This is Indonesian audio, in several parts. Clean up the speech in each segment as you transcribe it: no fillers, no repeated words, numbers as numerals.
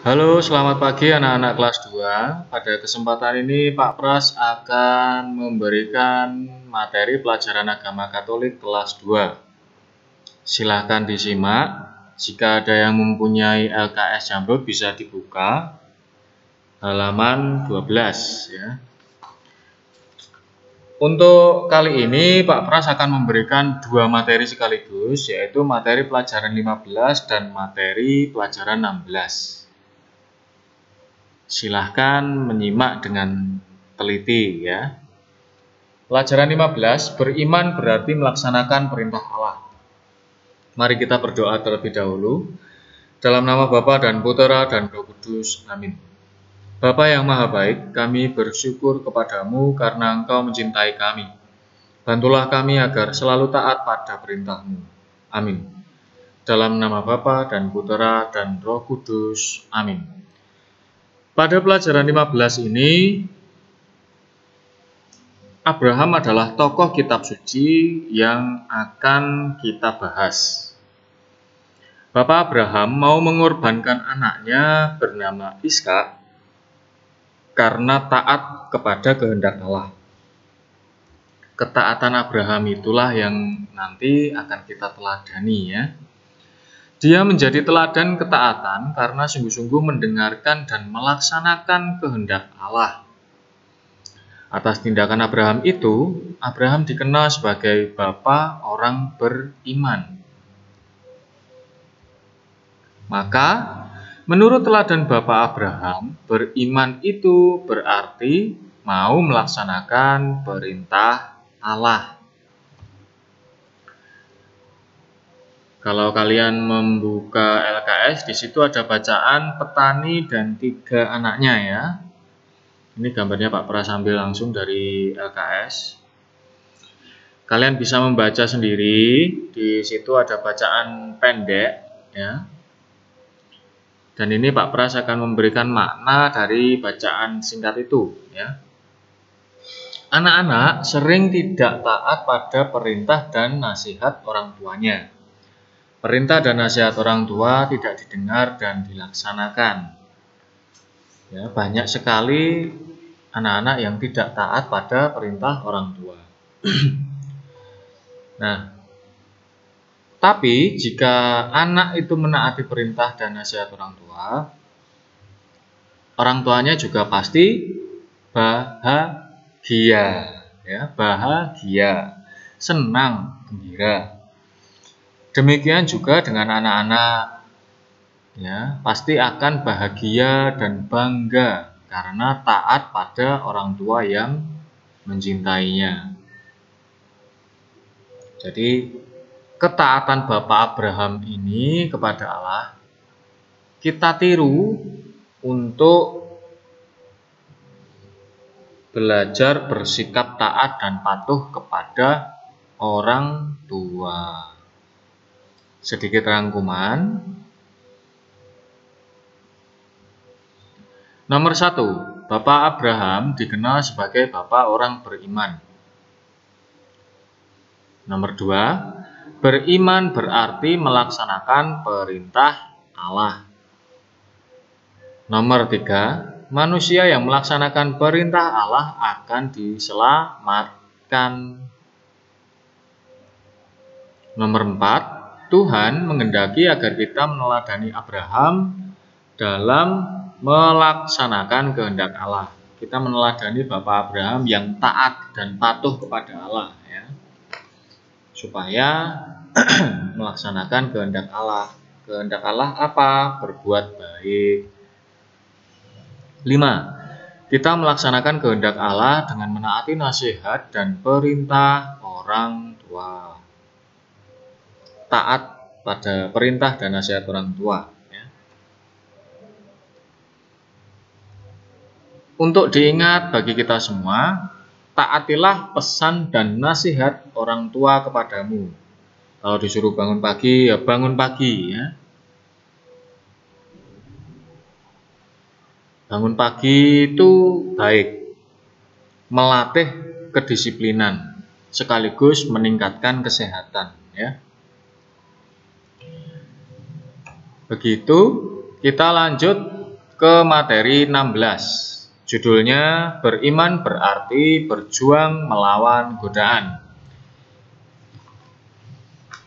Halo, selamat pagi anak-anak kelas 2. Pada kesempatan ini Pak Pras akan memberikan materi pelajaran agama Katolik kelas 2. Silahkan disimak. Jika ada yang mempunyai LKS Jamrut bisa dibuka halaman 12 ya. Untuk kali ini Pak Pras akan memberikan dua materi sekaligus, yaitu materi pelajaran 15 dan materi pelajaran 16. Silahkan menyimak dengan teliti ya. Pelajaran 15, beriman berarti melaksanakan perintah Allah. Mari kita berdoa terlebih dahulu. Dalam nama Bapa dan Putera dan Roh Kudus. Amin. Bapa yang Maha Baik, kami bersyukur kepadamu karena Engkau mencintai kami. Bantulah kami agar selalu taat pada perintah-Mu. Amin. Dalam nama Bapa dan Putera dan Roh Kudus. Amin. Pada pelajaran 15 ini, Abraham adalah tokoh kitab suci yang akan kita bahas. Bapak Abraham mau mengorbankan anaknya bernama Ishak karena taat kepada kehendak Allah. Ketaatan Abraham itulah yang nanti akan kita teladani ya. Dia menjadi teladan ketaatan karena sungguh-sungguh mendengarkan dan melaksanakan kehendak Allah. Atas tindakan Abraham itu, Abraham dikenal sebagai bapa orang beriman. Maka, menurut teladan Bapak Abraham, beriman itu berarti mau melaksanakan perintah Allah. Kalau kalian membuka LKS, di situ ada bacaan petani dan 3 anaknya ya. Ini gambarnya Pak Pras ambil langsung dari LKS. Kalian bisa membaca sendiri. Di situ ada bacaan pendek ya. Dan ini Pak Pras akan memberikan makna dari bacaan singkat itu ya. Anak-anak sering tidak taat pada perintah dan nasihat orang tuanya. Perintah dan nasihat orang tua tidak didengar dan dilaksanakan. Ya, banyak sekali anak-anak yang tidak taat pada perintah orang tua. Nah, tapi jika anak itu menaati perintah dan nasihat orang tuanya juga pasti bahagia, ya, bahagia, senang, gembira. Demikian juga dengan anak-anak, ya, pasti akan bahagia dan bangga karena taat pada orang tua yang mencintainya. Jadi ketaatan Bapak Abraham ini kepada Allah kita tiru untuk belajar bersikap taat dan patuh kepada orang tua. Sedikit rangkuman. Nomor 1, Bapak Abraham dikenal sebagai bapak orang beriman. Nomor 2, beriman berarti melaksanakan perintah Allah. Nomor 3, manusia yang melaksanakan perintah Allah akan diselamatkan. Nomor 4, Tuhan menghendaki agar kita meneladani Abraham dalam melaksanakan kehendak Allah. Kita meneladani Bapak Abraham yang taat dan patuh kepada Allah ya. Supaya melaksanakan kehendak Allah. Kehendak Allah apa? Berbuat baik. 5. Kita melaksanakan kehendak Allah dengan menaati nasihat dan perintah orang tua. Taat pada perintah dan nasihat orang tua ya. Untuk diingat bagi kita semua, taatilah pesan dan nasihat orang tua kepadamu. Kalau disuruh bangun pagi, ya bangun pagi ya. Bangun pagi itu baik, melatih kedisiplinan, sekaligus meningkatkan kesehatan ya. Begitu, kita lanjut ke materi 16. Judulnya beriman berarti berjuang melawan godaan.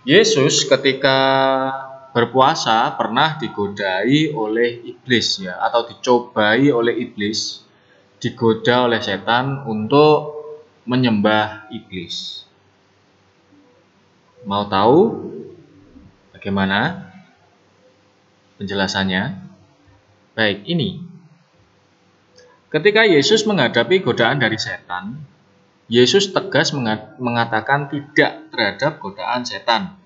Yesus ketika berpuasa pernah digodai oleh iblis ya, atau dicobai oleh iblis, digoda oleh setan untuk menyembah iblis. Mau tahu bagaimana penjelasannya? Baik, ini. Ketika Yesus menghadapi godaan dari setan, Yesus tegas mengatakan tidak terhadap godaan setan.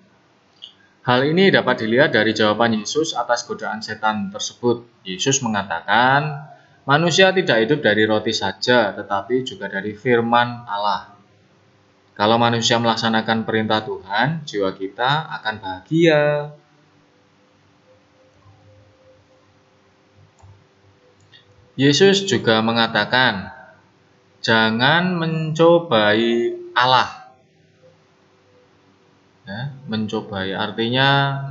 Hal ini dapat dilihat dari jawaban Yesus atas godaan setan tersebut. Yesus mengatakan, manusia tidak hidup dari roti saja, tetapi juga dari firman Allah. Kalau manusia melaksanakan perintah Tuhan, jiwa kita akan bahagia. Yesus juga mengatakan, jangan mencobai Allah. Ya, mencobai artinya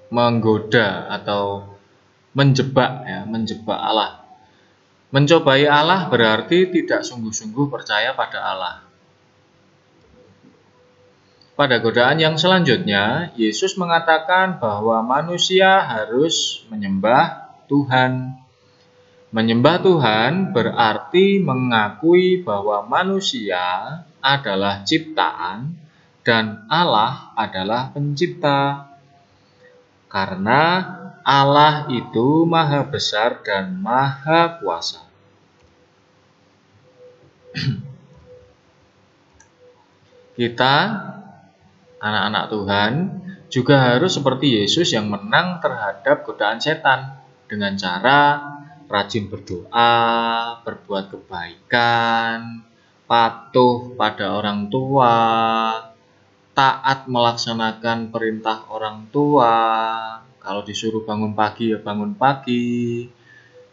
menggoda atau menjebak ya, menjebak Allah. Mencobai Allah berarti tidak sungguh-sungguh percaya pada Allah. Pada godaan yang selanjutnya, Yesus mengatakan bahwa manusia harus menyembah Tuhan. Menyembah Tuhan berarti mengakui bahwa manusia adalah ciptaan dan Allah adalah pencipta. Karena Allah itu maha besar dan maha kuasa. Kita, anak-anak Tuhan, juga harus seperti Yesus yang menang terhadap godaan setan dengan cara rajin berdoa, berbuat kebaikan, patuh pada orang tua, taat melaksanakan perintah orang tua. Kalau disuruh bangun pagi ya bangun pagi,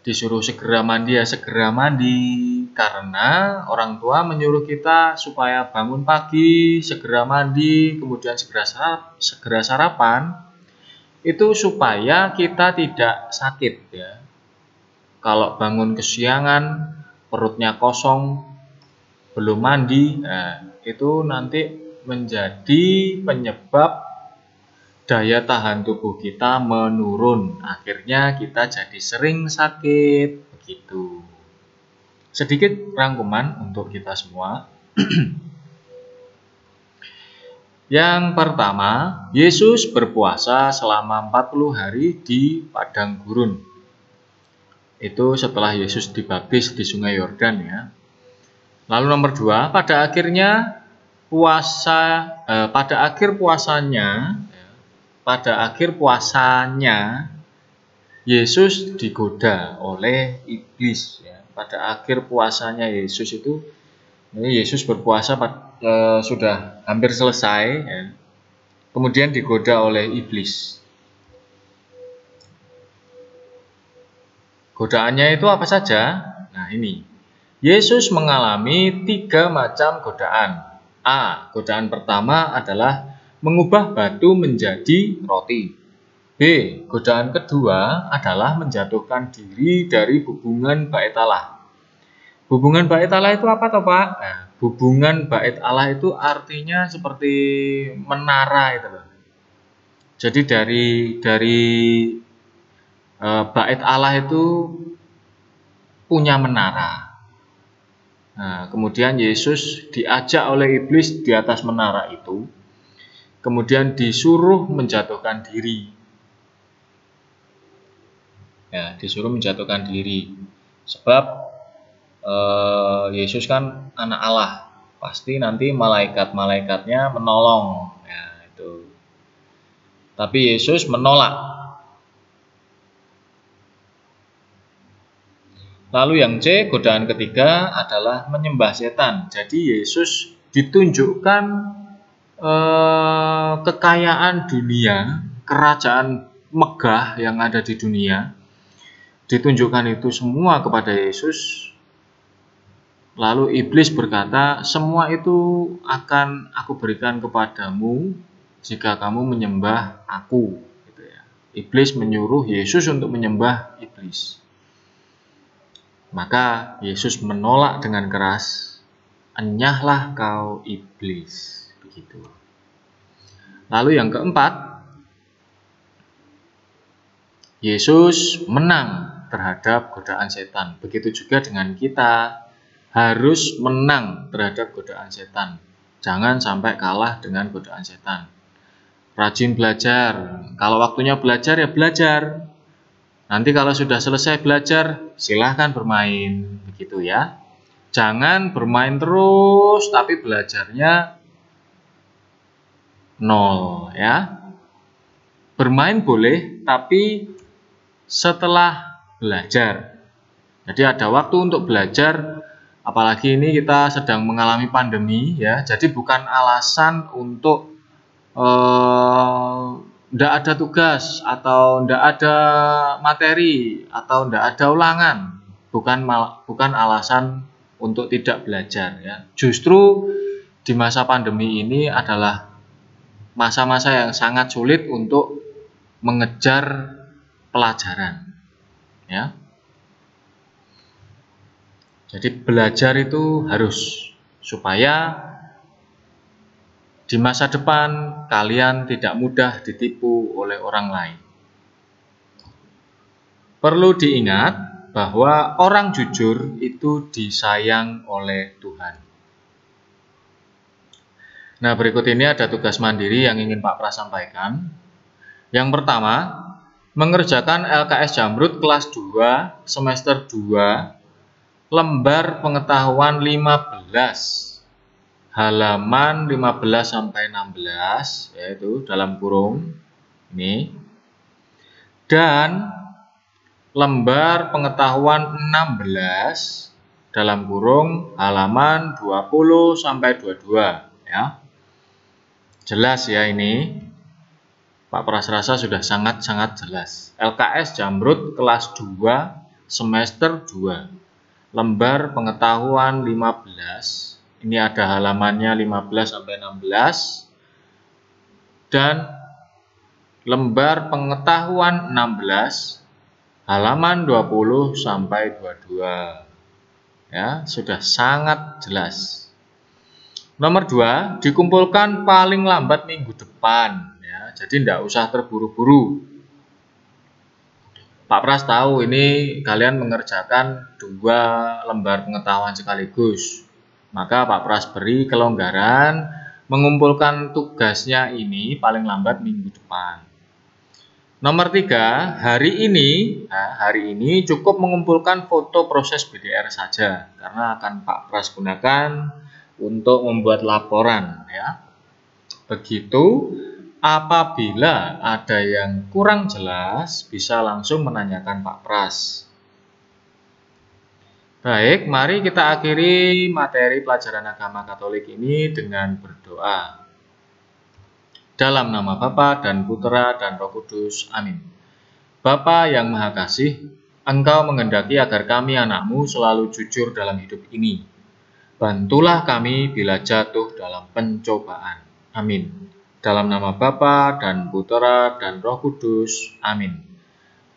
disuruh segera mandi ya segera mandi. Karena orang tua menyuruh kita supaya bangun pagi, segera mandi, kemudian segera sarapan, itu supaya kita tidak sakit ya. Kalau bangun kesiangan, perutnya kosong, belum mandi, itu nanti menjadi penyebab daya tahan tubuh kita menurun. Akhirnya kita jadi sering sakit, begitu. Sedikit rangkuman untuk kita semua. Yang pertama, Yesus berpuasa selama 40 hari di padang gurun. Itu setelah Yesus dibaptis di Sungai Yordan ya. Lalu nomor 2, pada akhir puasanya Yesus digoda oleh iblis ya. Pada akhir puasanya Yesus itu, Yesus berpuasa sudah hampir selesai ya. Kemudian digoda oleh iblis. Godaannya itu apa saja? Nah ini, Yesus mengalami 3 macam godaan. A. Godaan pertama adalah mengubah batu menjadi roti. B. Godaan kedua adalah menjatuhkan diri dari hubungan bait Allah. Hubungan bait Allah itu apa toh Pak? Nah, hubungan bait Allah itu artinya seperti menara itu loh. Jadi dari bait Allah itu punya menara. Nah, kemudian Yesus diajak oleh iblis di atas menara itu, kemudian disuruh menjatuhkan diri. Ya, disuruh menjatuhkan diri. Sebab Yesus kan anak Allah, pasti nanti malaikat-malaikatnya menolong. Ya, itu. Tapi Yesus menolak. Lalu yang C, godaan ketiga adalah menyembah setan. Jadi Yesus ditunjukkan kekayaan dunia, kerajaan megah yang ada di dunia. Ditunjukkan itu semua kepada Yesus. Lalu iblis berkata, semua itu akan aku berikan kepadamu jika kamu menyembah aku. Gitu ya. Iblis menyuruh Yesus untuk menyembah iblis. Maka Yesus menolak dengan keras, "Enyahlah kau iblis." Begitu. Lalu yang keempat, Yesus menang terhadap godaan setan. Begitu juga dengan kita, harus menang terhadap godaan setan. Jangan sampai kalah dengan godaan setan. Rajin belajar. Kalau waktunya belajar ya belajar. Nanti kalau sudah selesai belajar, silahkan bermain. Begitu ya. Jangan bermain terus tapi belajarnya nol ya. Bermain boleh tapi setelah belajar. Jadi ada waktu untuk belajar. Apalagi ini kita sedang mengalami pandemi ya. Jadi bukan alasan untuk ndak ada tugas atau ndak ada materi atau ndak ada ulangan, bukan alasan untuk tidak belajar ya. Justru di masa pandemi ini adalah masa-masa yang sangat sulit untuk mengejar pelajaran ya. Jadi belajar itu harus supaya di masa depan kalian tidak mudah ditipu oleh orang lain. Perlu diingat bahwa orang jujur itu disayang oleh Tuhan. Nah, berikut ini ada tugas mandiri yang ingin Pak Pras sampaikan. Yang pertama, mengerjakan LKS Jamrut kelas 2 semester 2 lembar pengetahuan 15. Halaman 15 sampai 16 yaitu dalam kurung ini, dan lembar pengetahuan 16 dalam kurung halaman 20 sampai 22 ya. Jelas ya ini. Pak Pras rasa sudah sangat-sangat jelas. LKS Jamrut kelas 2 semester 2 lembar pengetahuan 15. Ini ada halamannya 15 sampai 16 dan lembar pengetahuan 16 halaman 20 sampai 22. Ya, sudah sangat jelas. Nomor 2, dikumpulkan paling lambat minggu depan ya. Jadi tidak usah terburu-buru. Pak Pras tahu ini kalian mengerjakan 2 lembar pengetahuan sekaligus. Maka Pak Pras beri kelonggaran mengumpulkan tugasnya ini paling lambat minggu depan. Nomor 3, hari ini cukup mengumpulkan foto proses BDR saja karena akan Pak Pras gunakan untuk membuat laporan ya. Begitu, apabila ada yang kurang jelas bisa langsung menanyakan Pak Pras. Baik, mari kita akhiri materi pelajaran agama Katolik ini dengan berdoa. Dalam nama Bapa dan Putera dan Roh Kudus. Amin. Bapa yang Maha Kasih, Engkau menghendaki agar kami anak-Mu selalu jujur dalam hidup ini. Bantulah kami bila jatuh dalam pencobaan. Amin. Dalam nama Bapa dan Putera dan Roh Kudus. Amin.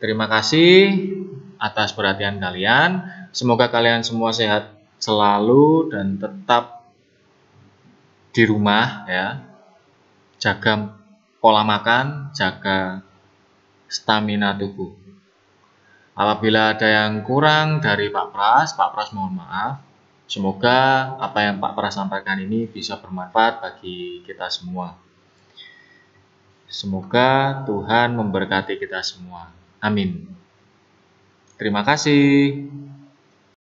Terima kasih atas perhatian kalian. Semoga kalian semua sehat selalu dan tetap di rumah ya. Jaga pola makan, jaga stamina tubuh. Apabila ada yang kurang dari Pak Pras mohon maaf. Semoga apa yang Pak Pras sampaikan ini bisa bermanfaat bagi kita semua. Semoga Tuhan memberkati kita semua. Amin. Terima kasih.